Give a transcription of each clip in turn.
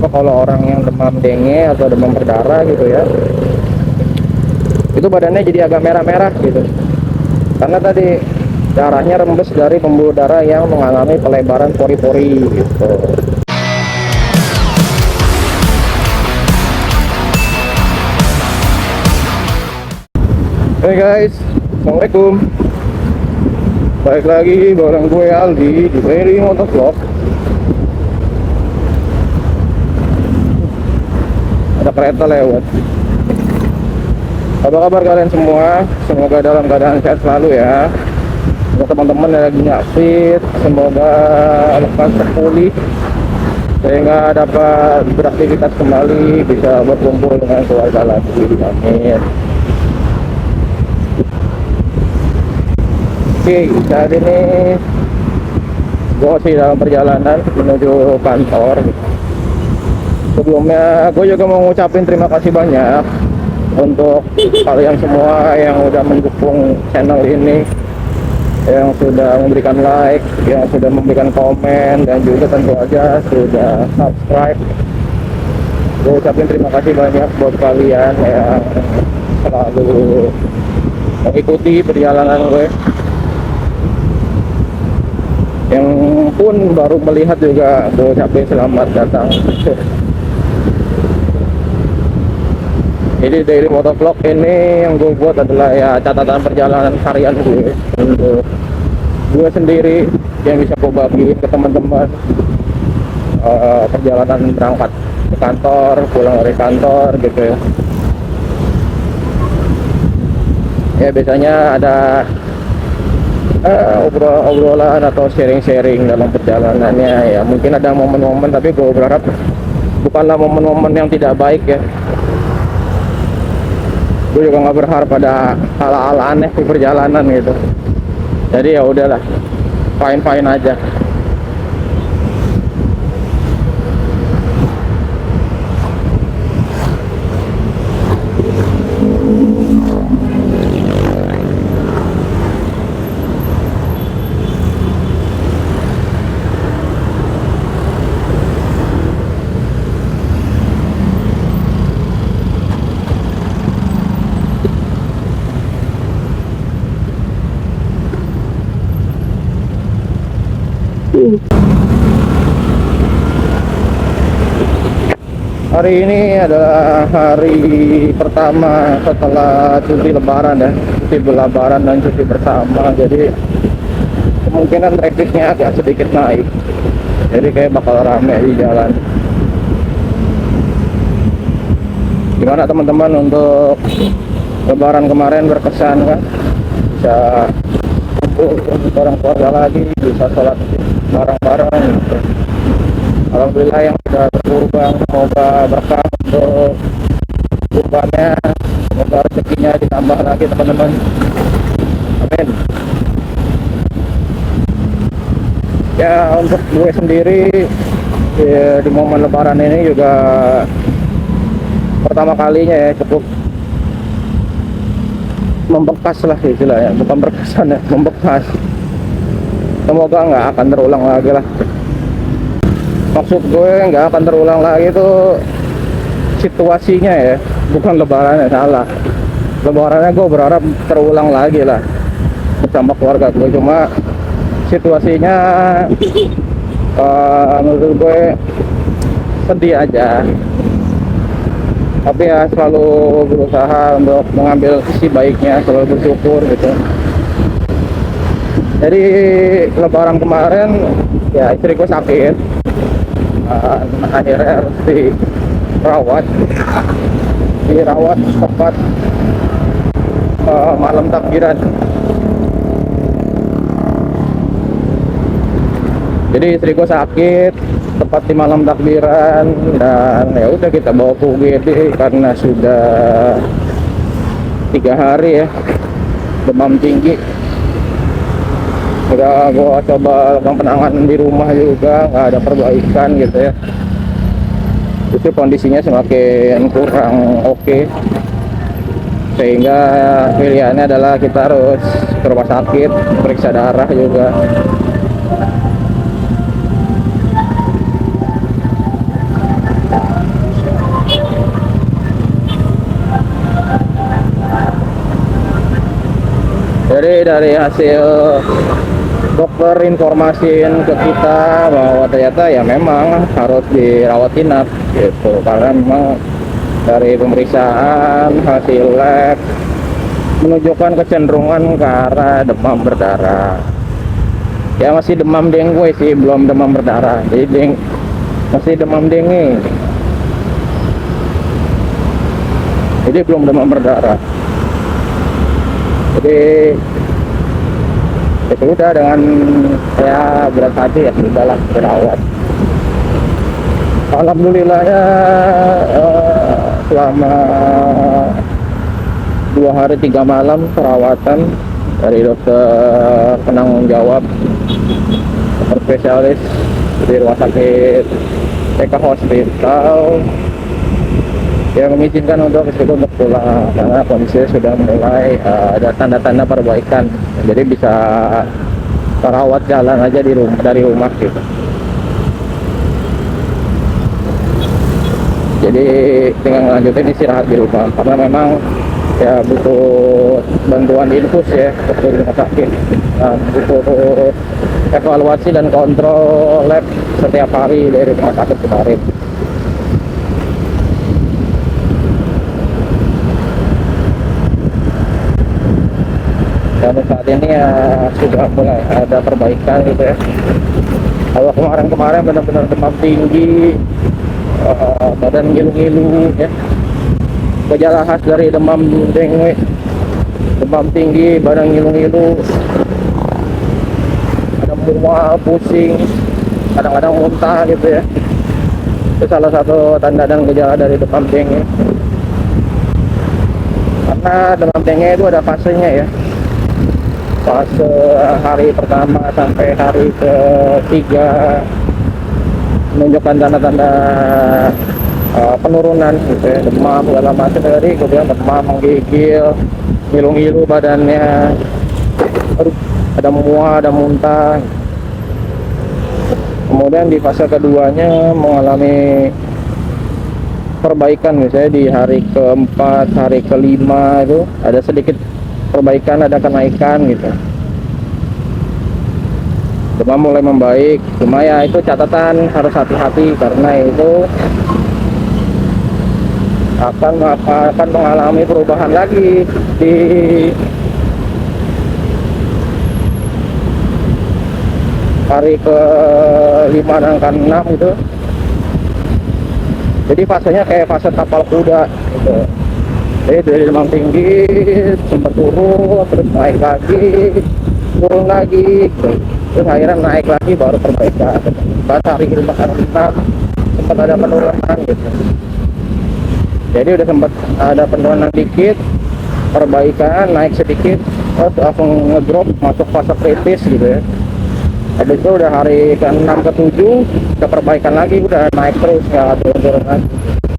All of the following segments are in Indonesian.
Apa kalau orang yang demam dengue atau demam berdarah gitu ya, itu badannya jadi agak merah-merah gitu, karena tadi darahnya rembes dari pembuluh darah yang mengalami pelebaran pori-pori gitu. Hey guys, assalamualaikum. Balik lagi bareng gue Aldi di Ferry Motovlog. Ada kereta lewat. Apa kabar kalian semua? Semoga dalam keadaan sehat selalu ya. Untuk teman-teman yang lagi nggak fit, semoga lekas terpulih sehingga dapat beraktivitas kembali, bisa berkumpul dengan keluarga lagi. Amin. Oke, saat ini gue masih dalam perjalanan menuju kantor. Sebelumnya gue juga mau ngucapin terima kasih banyak untuk kalian semua yang udah mendukung channel ini, yang sudah memberikan like, yang sudah memberikan komen, dan juga tentu aja sudah subscribe. Gue ucapin terima kasih banyak buat kalian yang selalu mengikuti perjalanan gue. Yang pun baru melihat juga gue ucapin selamat datang. Jadi daily motovlog ini yang gue buat adalah ya catatan perjalanan harian gue untuk gue sendiri, yang bisa gue bagi ke teman-teman. Perjalanan berangkat ke kantor, pulang dari kantor gitu ya. Ya biasanya ada obrolan atau sharing-sharing dalam perjalanannya ya. Mungkin ada momen-momen, tapi gue berharap bukanlah momen-momen yang tidak baik ya. Gue juga nggak berharap pada hal-hal aneh di perjalanan gitu. Jadi ya udahlah, fine aja. Hari ini adalah hari pertama setelah cuti lebaran ya, cuti lebaran dan cuti bersama. Jadi kemungkinan trafficnya agak sedikit naik. Jadi kayak bakal rame di jalan. Gimana teman-teman untuk lebaran kemarin, berkesan kan? Bisa kumpul bareng keluarga lagi, bisa sholat bareng-bareng gitu. Alhamdulillah yang sudah berkurban, semoga berkah untuk kurbannya, semoga rezekinya ditambah lagi teman-teman. Amin. Ya untuk gue sendiri ya, di momen lebaran ini juga pertama kalinya ya, cukup membekas lah istilahnya, bukan berkesan ya, membekas. Semoga nggak akan terulang lagi lah. Maksud gue nggak akan terulang lagi itu situasinya ya, bukan lebarannya, salah. Lebarannya gue berharap terulang lagi lah bersama keluarga gue, cuma situasinya menurut gue sedih aja. Tapi ya selalu berusaha untuk mengambil sisi baiknya, selalu bersyukur gitu. Jadi lebaran kemarin ya istri gue sakit, akhirnya harus dirawat tepat malam takbiran. Jadi istri gue sakit tepat di malam takbiran, dan ya udah kita bawa ke UGD karena sudah 3 hari ya demam tinggi. Udah gua coba lakukan penanganan di rumah juga, nggak ada perbaikan gitu ya. Itu kondisinya semakin kurang oke. Sehingga pilihannya adalah kita harus ke rumah sakit, periksa darah juga. dari hasil dokter informasiin ke kita bahwa ternyata ya memang harus dirawat inap gitu, karena memang dari pemeriksaan hasil lab menunjukkan kecenderungan ke arah demam berdarah. Ya masih demam dengue sih, belum demam berdarah. Jadi masih demam dengue. Jadi belum demam berdarah. Jadi itu udah, dengan saya berat hati ya sudahlah berawat. Alhamdulillahnya selama 2 hari 3 malam perawatan dari dokter penanggung jawab, dokter spesialis di rumah sakit PK Hospital, yang mengizinkan untuk pulang karena kondisinya sudah mulai ada tanda-tanda perbaikan, jadi bisa perawat jalan aja di rumah, dari rumah gitu. Jadi tinggal lanjutin istirahat di rumah karena memang ya butuh bantuan infus ya untuk di rumah sakit, butuh evaluasi dan kontrol lab setiap hari dari rumah sakit kemarin. Dan saat ini ya sudah mulai ada perbaikan gitu ya. Kalau kemarin benar-benar demam tinggi, badan ngilu-ngilu ya, gejala khas dari demam dengue, demam tinggi, badan ngilu-ngilu, ada mual, pusing, kadang-kadang muntah gitu ya. Itu salah satu tanda dan gejala dari demam dengue. Karena demam dengue itu ada fasenya ya, fase hari pertama sampai hari ketiga menunjukkan tanda-tanda penurunan gitu ya, demam segala macam. Tadi kemudian demam, menggigil, ngilu-ngilu badannya, ada mual, ada muntah. Kemudian di fase keduanya mengalami perbaikan, misalnya di hari keempat, hari kelima itu ada sedikit perbaikan, ada kenaikan gitu. Demam mulai membaik, cuma ya itu catatan harus hati-hati karena itu akan mengalami perubahan lagi di hari ke-5 dan ke-6 itu. Jadi fasenya kayak fase tapal kuda gitu. Jadi dari demam tinggi sempat turun, terus naik lagi, turun lagi gitu. Terus akhirnya naik lagi baru perbaikan. Pas hari ke-5 sempat ada penurunan gitu. Jadi udah sempat ada penurunan dikit, perbaikan, naik sedikit, terus langsung ngedrop masuk fase kritis gitu ya. Habis itu udah hari ke-6 ke-7 udah perbaikan lagi, udah naik terus, nggak turun-turun lagi.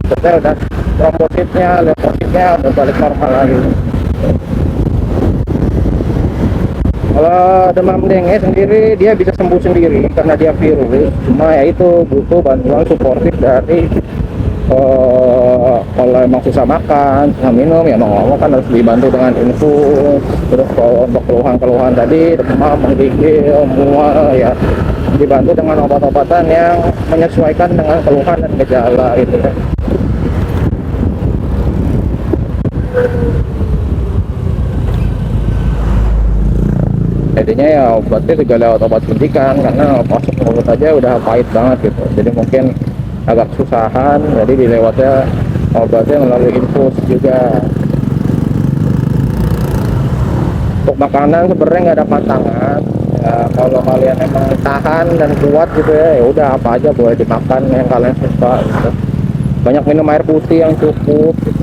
Terus udah trombositnya, leukositnya udah balik normal lagi. Kalau demam dengue sendiri dia bisa sembuh sendiri karena dia virus, cuma ya itu butuh bantuan suportif dari kalau emang susah makan, susah minum, ya mau ngomong kan harus dibantu dengan infus. Terus kalau untuk keluhan-keluhan tadi, demam, menggigil, mual, ya dibantu dengan obat-obatan yang menyesuaikan dengan keluhan dan gejala gitu ya. Jadinya ya obatnya juga lewat obat suntikan karena masuk mulut aja udah pahit banget gitu. Jadi mungkin agak susahan, jadi dilewatnya obatnya melalui infus juga. Untuk makanan sebenarnya nggak ada pantangan ya, kalau kalian emang tahan dan kuat gitu ya udah apa aja boleh dimakan yang kalian suka gitu. Banyak minum air putih yang cukup gitu.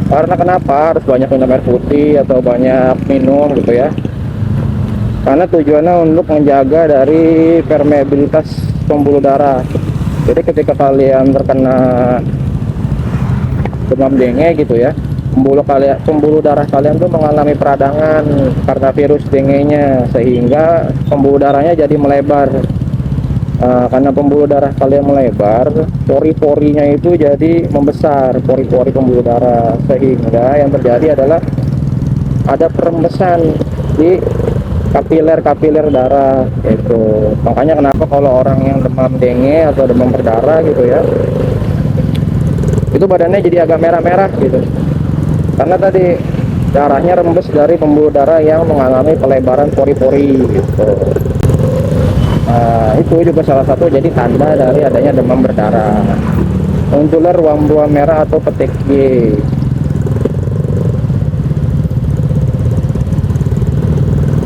Karena kenapa harus banyak minum air putih atau banyak minum gitu ya, karena tujuannya untuk menjaga dari permeabilitas pembuluh darah. Jadi ketika kalian terkena demam dengue gitu ya, pembuluh darah kalian tuh mengalami peradangan karena virus dengue-nya, sehingga pembuluh darahnya jadi melebar. Karena pembuluh darah kalian melebar, pori-porinya itu jadi membesar, pori-pori pembuluh darah, sehingga yang terjadi adalah ada perembesan di kapiler darah itu. Makanya kenapa kalau orang yang demam dengue atau demam berdarah gitu ya, itu badannya jadi agak merah-merah gitu, karena tadi darahnya rembes dari pembuluh darah yang mengalami pelebaran pori-pori gitu. Nah, itu juga salah satu jadi tanda dari adanya demam berdarah. Munculnya ruam-ruam merah atau petekias.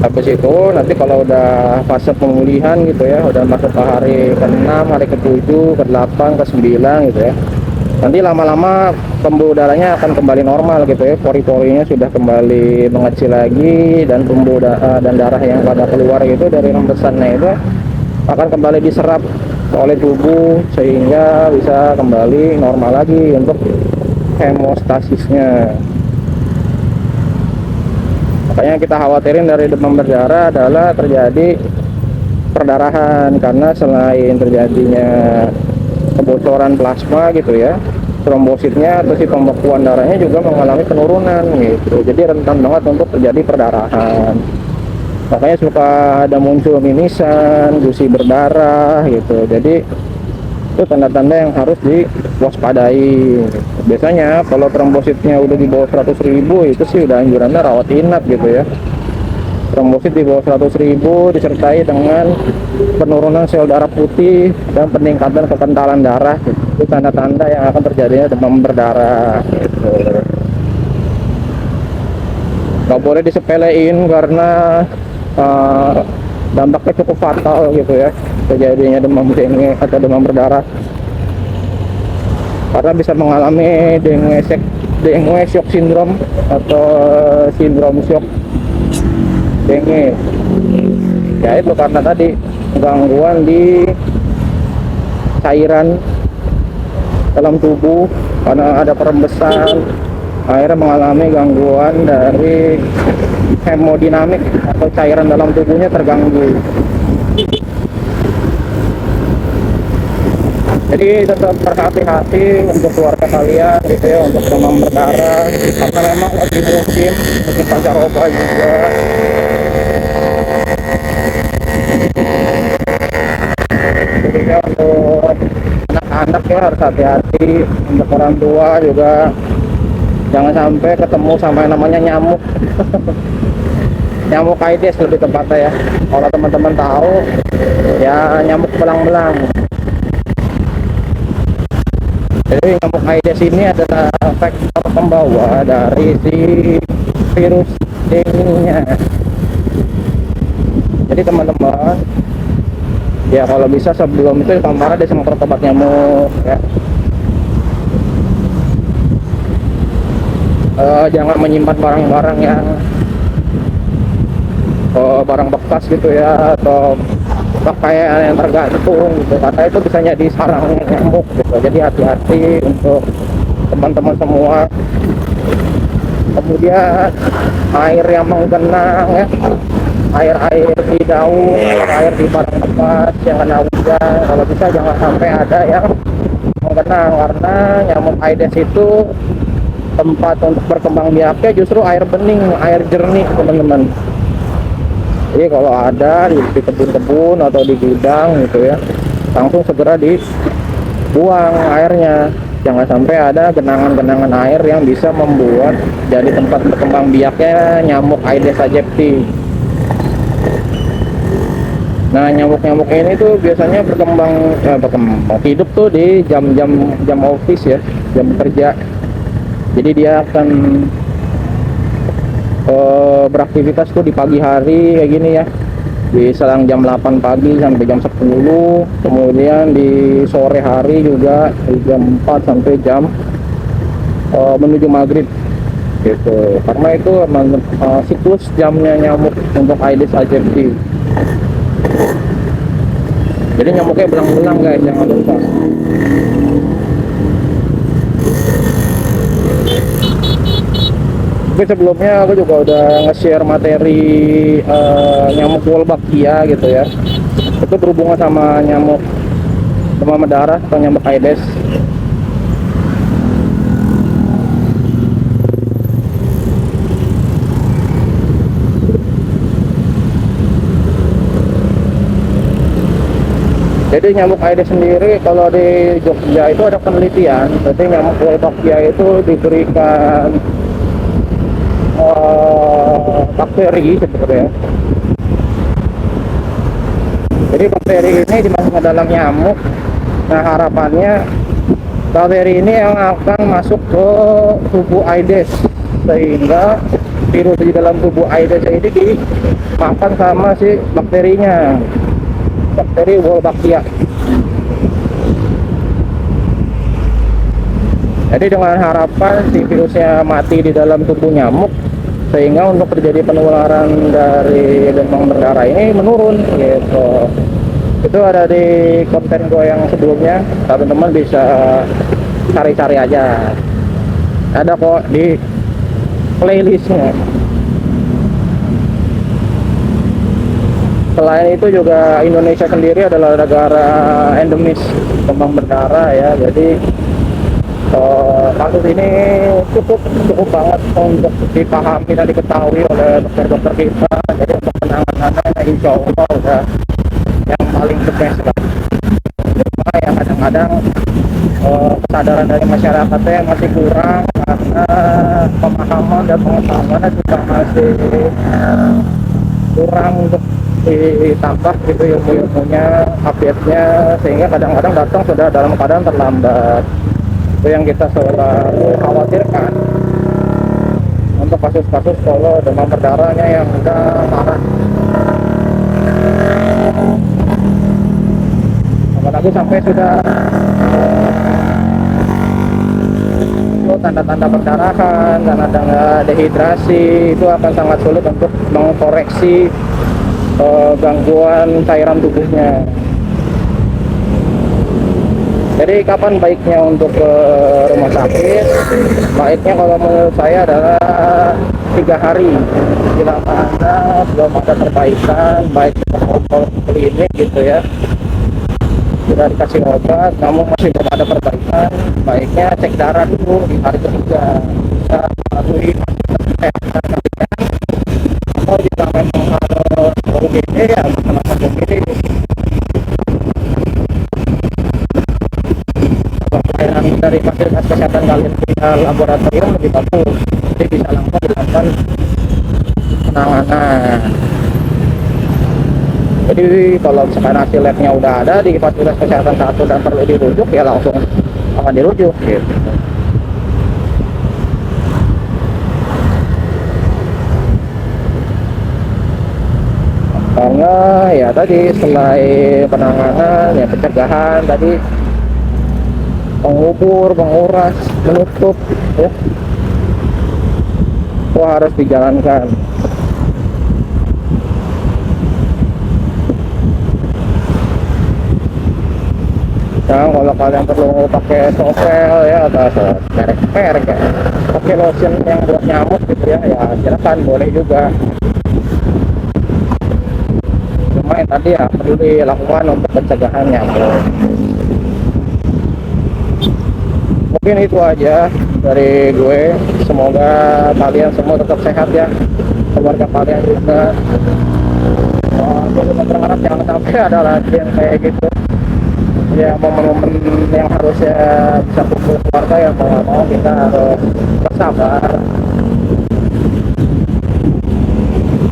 Habis itu nanti kalau udah fase pemulihan gitu ya, udah masuk ke hari ke-6, hari ke-7, ke-8, ke-9 gitu ya, nanti lama-lama pembuluh darahnya akan kembali normal gitu ya, pori-porinya sudah kembali mengecil lagi, dan pembuluh dan darah yang pada keluar itu dari rembesannya itu akan kembali diserap oleh tubuh sehingga bisa kembali normal lagi untuk hemostasisnya. Makanya kita khawatirin dari demam berdarah adalah terjadi perdarahan, karena selain terjadinya kebocoran plasma gitu ya, trombositnya atau si pembekuan darahnya juga mengalami penurunan gitu, jadi rentan banget untuk terjadi perdarahan. Makanya suka ada muncul mimisan, gusi berdarah gitu, jadi itu tanda-tanda yang harus diwaspadai. Biasanya kalau trombositnya udah di bawah 100.000 itu sih udah anjurannya rawat inap gitu ya. Trombosit di bawah 100.000 disertai dengan penurunan sel darah putih dan peningkatan kekentalan darah, itu tanda-tanda yang akan terjadinya demam berdarah gitu. Gak boleh disepelein karena dampaknya cukup fatal gitu ya, terjadinya demam dengue atau demam berdarah, karena bisa mengalami dengue shock syndrome atau sindrom shock dengue. Ya itu karena tadi gangguan di cairan dalam tubuh, karena ada perembesan, akhirnya mengalami gangguan dari hemodinamik atau cairan dalam tubuhnya terganggu. Jadi tetap berhati-hati untuk keluarga kalian gitu ya, untuk demam berdarah, karena memang lagi musim pancaroba juga. Jadi ya untuk anak-anak ya harus hati-hati, untuk orang tua juga jangan sampai ketemu sama yang namanya nyamuk. Nyamuk Aedes lebih tepatnya ya, kalau teman-teman tahu ya, nyamuk belang-belang. Jadi nyamuk Aedes ini adalah faktor pembawa dari si virus dengue-nya. Jadi teman-teman ya, kalau bisa sebelum itu kamar disemprot obat nyamuk ya. Jangan menyimpan barang-barang yang barang bekas gitu ya, atau pakaian yang tergantung gitu, karena itu bisa jadi sarang nyamuk gitu. Jadi hati-hati untuk teman-teman semua. Kemudian air yang menggenang ya, air di daun, air di barang bekas yang kena hujan, kalau bisa jangan sampai ada yang menggenang, karena nyamuk Aedes itu tempat untuk berkembang biaknya justru air bening, air jernih teman-teman. Jadi kalau ada di kebun-kebun atau di gudang gitu ya, langsung segera dibuang airnya. Jangan sampai ada genangan-genangan air yang bisa membuat jadi tempat berkembang biaknya nyamuk Aedes aegypti. Nah, nyamuk-nyamuk ini tuh biasanya berkembang hidup tuh di jam office ya, jam kerja. Jadi dia akan beraktivitas tuh di pagi hari kayak gini ya, di selang jam 8 pagi sampai jam 10, kemudian di sore hari juga di jam 4 sampai jam menuju maghrib gitu, karena itu siklus jamnya nyamuk untuk Aedes aegypti. Jadi nyamuknya belang-belang guys, jangan lupa. Tapi sebelumnya aku juga udah nge-share materi nyamuk Wolbachia gitu ya, itu berhubungan sama nyamuk demam berdarah atau nyamuk Aedes. Jadi nyamuk Aedes sendiri kalau di Jogja itu ada penelitian, jadi nyamuk Wolbachia itu diberikan bakteri sebenarnya. Jadi bakteri ini dimasukkan ke dalam nyamuk. Nah harapannya bakteri ini yang akan masuk ke tubuh Aedes, sehingga virus di dalam tubuh Aedes ini dimakan sama si bakterinya, bakteri Wolbachia. Jadi dengan harapan si virusnya mati di dalam tubuh nyamuk, sehingga untuk terjadi penularan dari demam berdarah ini menurun gitu. Itu ada di konten gue yang sebelumnya, teman-teman bisa cari-cari aja, ada kok di playlistnya. Selain itu juga Indonesia sendiri adalah negara endemis demam berdarah ya, jadi kasus ini cukup banget untuk dipahami dan diketahui oleh dokter-dokter kita. Jadi untuk penanganannya insya Allah udah yang paling the best lah. Cuma yang kadang-kadang kesadaran dari masyarakatnya masih kurang, karena pemahaman dan pengetahuannya juga masih kurang untuk ditambah gitu ilmu-ilmunya, update-nya, sehingga kadang-kadang datang sudah dalam keadaan terlambat. Itu yang kita selalu khawatirkan untuk kasus-kasus kalau demam berdarahnya yang udah parah. Apalagi sampai sudah tanda-tanda perdarahan, tanda-tanda dehidrasi, itu akan sangat sulit untuk mengkoreksi gangguan cairan tubuhnya. Jadi kapan baiknya untuk ke rumah sakit? Baiknya kalau menurut saya adalah 3 hari bila mana belum ada perbaikan, baik ke klinik gitu ya, sudah dikasih obat namun masih belum ada perbaikan, baiknya cek darah dulu di hari ketiga, bisa melalui kesehatan atau jika memang harus OGD ya melakukan OGD. Dari fasilitas kesehatan kalian punya laboratorium lebih bagus, jadi bisa langsung dilakukan penanganan. Jadi kalau misalkan hasil labnya udah ada di fasilitas kesehatan satu dan perlu dirujuk, ya langsung akan dirujuk gitu. Karena ya tadi selain penanganan ya pencegahan tadi, pengubur, penguras, menutup ya, itu harus dijalankan. Nah, kalau kalian perlu pakai sovel ya atau merek-merek ya, pakai lotion yang buat nyamuk gitu ya, ya silakan, boleh juga. Cuma yang tadi ya perlu dilakukan untuk pencegahan nyamuk. Mungkin itu aja dari gue, semoga kalian semua tetap sehat ya, keluarga kalian juga. Gue juga berharap jangan sampai ada lagi yang kayak gitu ya, momen-momen yang harusnya bisa kumpul keluarga ya mau nggak mau kita harus bersabar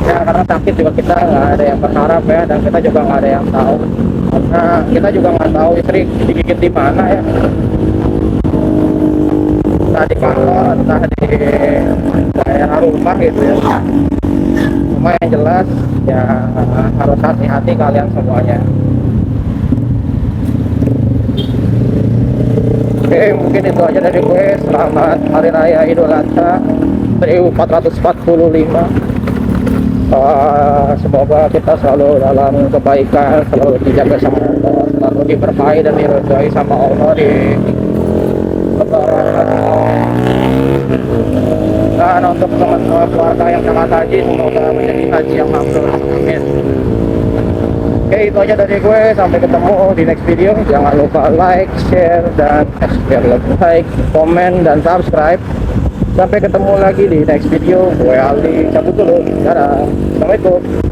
ya, karena sakit juga kita nggak ada yang berharap ya, dan kita juga nggak ada yang tahu, karena kita juga nggak tahu istri digigit di mana ya, entah di kantor, entah di daerah rumah gitu ya. Cuma yang jelas ya harus hati-hati kalian semuanya. Oke, mungkin itu aja dari gue. Selamat Hari Raya Idul Adha 1445. Semoga kita selalu dalam kebaikan, selalu dijaga sama Allah, selalu diberkahi dan diridhoi sama Allah di Lebaran. Dan untuk teman-teman keluarga yang berangkat haji, semoga menjadi haji yang mabrur. Amin. Oke, itu aja dari gue. Sampai ketemu di next video. Jangan lupa like, share, dan like, komen, dan subscribe. Sampai ketemu lagi di next video. Gue Aldi, cabut dulu. Dadah. Assalamualaikum.